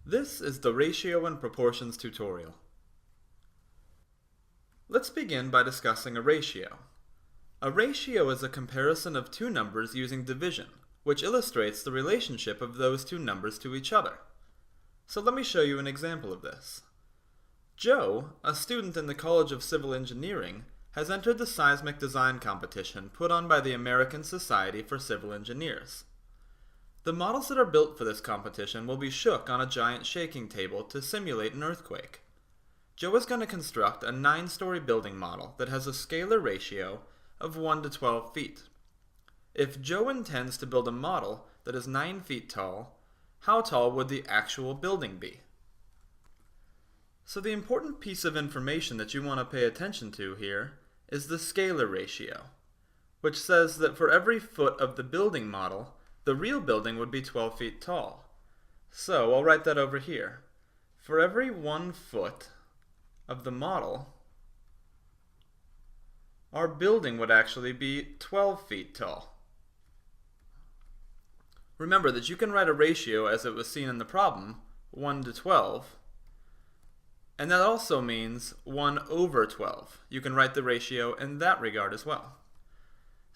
This is the Ratio and Proportions tutorial. Let's begin by discussing a ratio. A ratio is a comparison of two numbers using division, which illustrates the relationship of those two numbers to each other. So let me show you an example of this. Joe, a student in the College of Civil Engineering, has entered the seismic design competition put on by the American Society for Civil Engineers. The models that are built for this competition will be shook on a giant shaking table to simulate an earthquake. Joe is going to construct a 9-story building model that has a scalar ratio of 1 to 12 feet. If Joe intends to build a model that is 9 feet tall, how tall would the actual building be? So the important piece of information that you want to pay attention to here is the scalar ratio, which says that for every foot of the building model, the real building would be 12 feet tall. So I'll write that over here. For every 1 foot of the model, our building would actually be 12 feet tall. Remember that you can write a ratio as it was seen in the problem, 1 to 12, and that also means 1 over 12. You can write the ratio in that regard as well.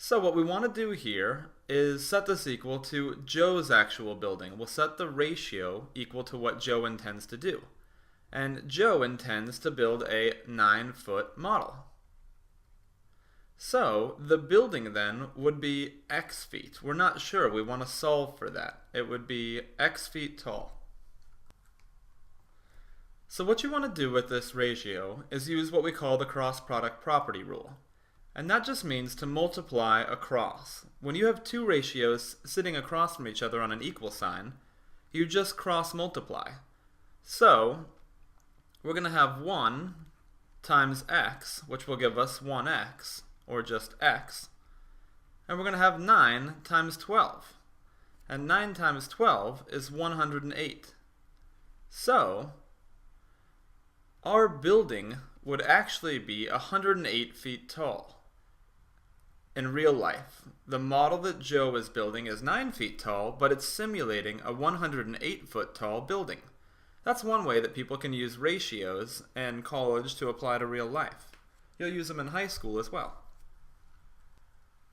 So what we want to do here is set this equal to Joe's actual building. We'll set the ratio equal to what Joe intends to do. And Joe intends to build a 9-foot model. So the building then would be x feet. We're not sure. We want to solve for that. It would be x feet tall. So what you want to do with this ratio is use what we call the cross-product property rule. And that just means to multiply across. When you have two ratios sitting across from each other on an equal sign, you just cross-multiply. So we're going to have 1 times x, which will give us 1x, or just x. And we're going to have 9 times 12. And 9 times 12 is 108. So our building would actually be 108 feet tall. In real life, the model that Joe is building is 9 feet tall, but it's simulating a 108-foot tall building. That's one way that people can use ratios in college to apply to real life. You'll use them in high school as well.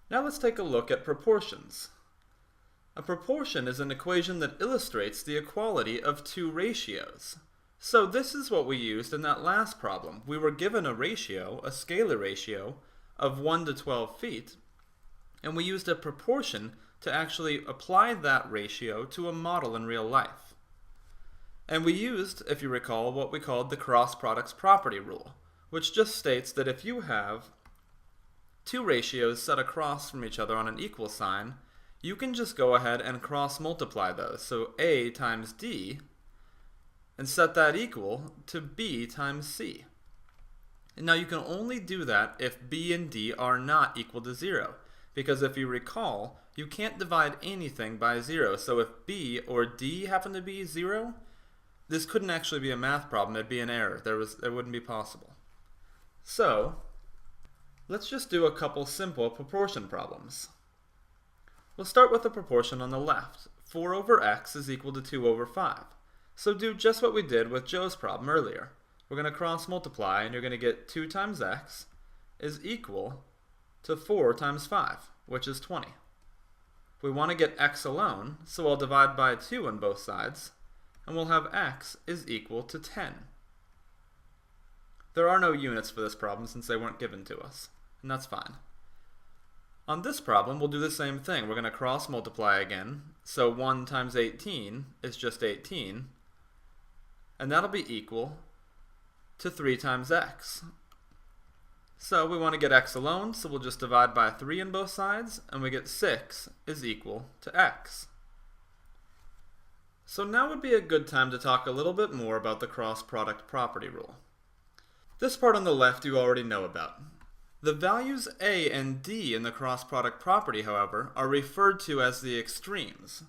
Now let's take a look at proportions. A proportion is an equation that illustrates the equality of two ratios. So this is what we used in that last problem. We were given a ratio, a scalar ratio, of 1 to 12 feet, and we used a proportion to actually apply that ratio to a model in real life. And we used, if you recall, what we called the cross products property rule, which just states that if you have two ratios set across from each other on an equal sign, you can just go ahead and cross multiply those. So A times D, and set that equal to B times C. And now you can only do that if B and D are not equal to 0, because if you recall, you can't divide anything by 0, so if B or D happen to be 0, this couldn't actually be a math problem, it'd be an error. It wouldn't be possible. So let's just do a couple simple proportion problems. We'll start with the proportion on the left. 4 over x is equal to 2 over 5. So do just what we did with Joe's problem earlier. We're going to cross multiply, and you're going to get 2 times x is equal to 4 times 5, which is 20. We want to get x alone, so I'll divide by 2 on both sides, and we'll have x is equal to 10. There are no units for this problem since they weren't given to us, and that's fine. On this problem, we'll do the same thing. We're going to cross multiply again, so 1 times 18 is just 18, and that'll be equal to 3 times x. So we want to get x alone, so we'll just divide by 3 on both sides, and we get 6 is equal to x. So now would be a good time to talk a little bit more about the cross-product property rule. This part on the left you already know about. The values a and d in the cross-product property, however, are referred to as the extremes,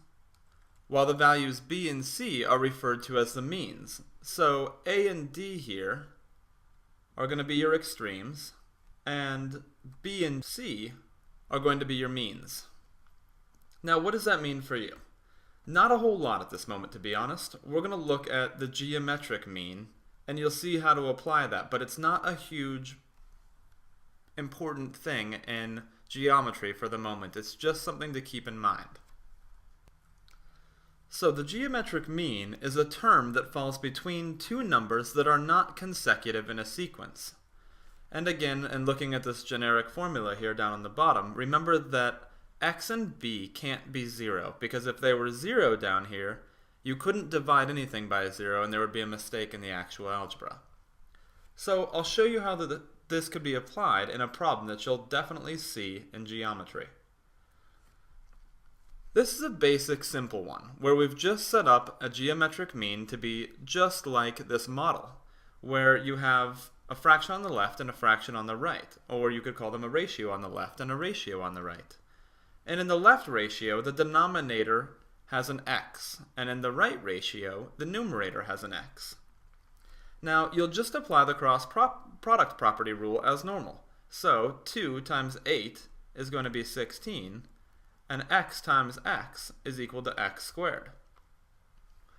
while the values b and c are referred to as the means. So a and d here are going to be your extremes, and b and c are going to be your means. Now what does that mean for you? Not a whole lot at this moment, to be honest. We're going to look at the geometric mean, and you'll see how to apply that, but it's not a huge important thing in geometry for the moment. It's just something to keep in mind. So the geometric mean is a term that falls between two numbers that are not consecutive in a sequence. And again, in looking at this generic formula here down on the bottom, remember that x and b can't be 0, because if they were 0 down here, you couldn't divide anything by 0 and there would be a mistake in the actual algebra. So I'll show you how this could be applied in a problem that you'll definitely see in geometry. This is a basic simple one, where we've just set up a geometric mean to be just like this model, where you have a fraction on the left and a fraction on the right, or you could call them a ratio on the left and a ratio on the right. And in the left ratio, the denominator has an x, and in the right ratio, the numerator has an x. Now, you'll just apply the cross product property rule as normal. So 2 times 8 is going to be 16, and x times x is equal to x squared.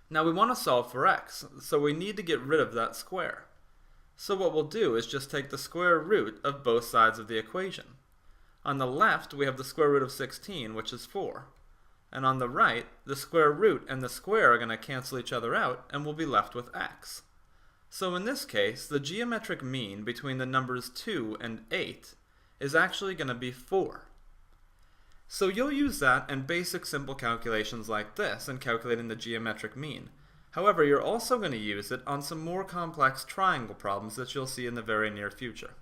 Now we want to solve for x, so we need to get rid of that square. So what we'll do is just take the square root of both sides of the equation. On the left, we have the square root of 16, which is 4. And on the right, the square root and the square are going to cancel each other out, and we'll be left with x. So in this case, the geometric mean between the numbers 2 and 8 is actually going to be 4. So you'll use that in basic simple calculations like this in calculating the geometric mean. However, you're also going to use it on some more complex triangle problems that you'll see in the very near future.